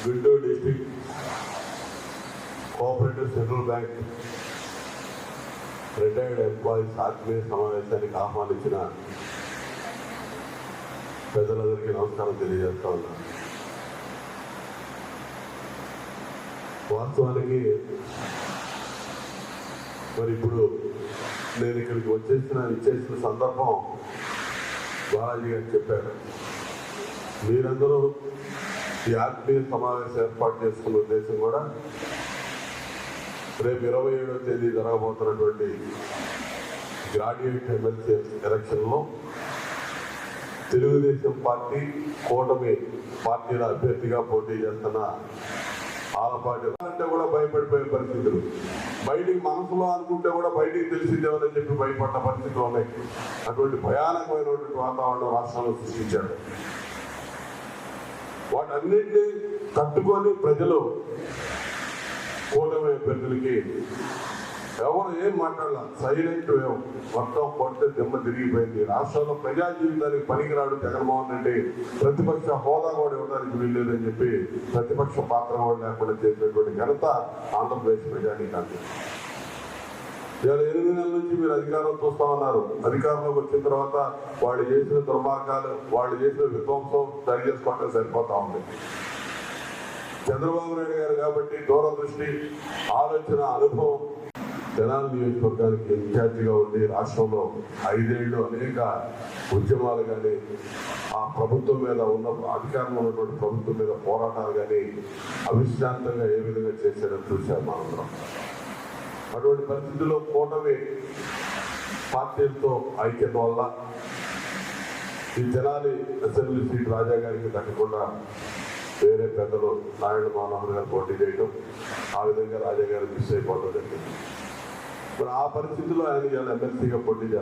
Guntur district cooperative central bank retired employees ఆత్మీయ సమావేశానికి ఆహ్వానించిన ప్రజలందరికీ నమస్కారం తెలియజేస్తా ఉన్నాను. వాస్తవానికి మరి ఇప్పుడు నేను ఇక్కడికి ఇచ్చేసిన సందర్భం బాలాజీ గారు చెప్పారు. మీరందరూ ఈ ఆత్మీయ సమావేశం ఏర్పాటు చేసుకున్న ఉద్దేశం కూడా రేపు 27వ తేదీ జరగబోతున్నటువంటి గ్రాడ్యుయేట్ ఎమ్మెల్సీ ఎలక్షన్లో తెలుగుదేశం పార్టీ కూటమి పార్టీల అభ్యర్థిగా పోటీ చేస్తున్న ఆలపాటి అంటే కూడా భయపడిపోయే పరిస్థితులు, బయటికి మనసులో అనుకుంటే కూడా బయటికి తెలిసిందేమని చెప్పి భయపడ్డ పరిస్థితులు ఉన్నాయి. అటువంటి భయానకమైనటువంటి వాతావరణం రాష్ట్రంలో సృష్టించాడు. వాటన్నింటినీ తట్టుకొని ప్రజలు కూటమి అభ్యర్థులకి ఎవరు ఏం మాట్లాడాల, సైలెంట్ వేవ్ మొత్తం కొట్టే దిమ్మ తిరిగిపోయింది. రాష్ట్రంలో ప్రజా జీవితానికి పనికిరాడు జగన్మోహన్ రెడ్డి, ప్రతిపక్ష హోదా కూడా ఇవ్వడానికి వీల్లేదని చెప్పి ప్రతిపక్ష పాత్ర కూడా లేకుండా చేసినటువంటి ఘనత ఆంధ్రప్రదేశ్ ప్రజానీకానికి. ఇవాళ 8 నెలల నుంచి మీరు అధికారం చూస్తా ఉన్నారు. అధికారంలోకి వచ్చిన తర్వాత వాళ్ళు చేసిన దుర్మార్గాలు, వాళ్ళు చేసిన విధ్వంసం సరి చేసుకోవడం సరిపోతా ఉంది. చంద్రబాబు నాయుడు గారు కాబట్టి దూరదృష్టి, ఆలోచన, అనుభవం, తెనాలి నియోజకవర్గానికి ఇన్ఛార్జిగా ఉండి రాష్ట్రంలో 5 ఏళ్ళు అనేక ఉద్యమాలు కానీ, ఆ ప్రభుత్వం మీద అధికారంలో ఉన్నటువంటి ప్రభుత్వం మీద పోరాటాలు కానీ అవిశ్రాంతంగా ఏ విధంగా చేశారో చూశారు మనందరం. అటువంటి పరిస్థితుల్లో కూటమి పార్టీలతో ఐక్యత వల్ల ఈ తెనాలి అసెంబ్లీ సీట్ రాజా గారికి దక్కకుండా వేరే పెద్దలు నారాయణ మనోహర్ గారు పోటీ చేయడం, ఆ విధంగా రాజా గారు మిస్ అయిపోవడం జరిగింది. మరి ఆ పరిస్థితుల్లో ఆయన ఎమ్మెల్సీగా పోటీ చేస్తారు.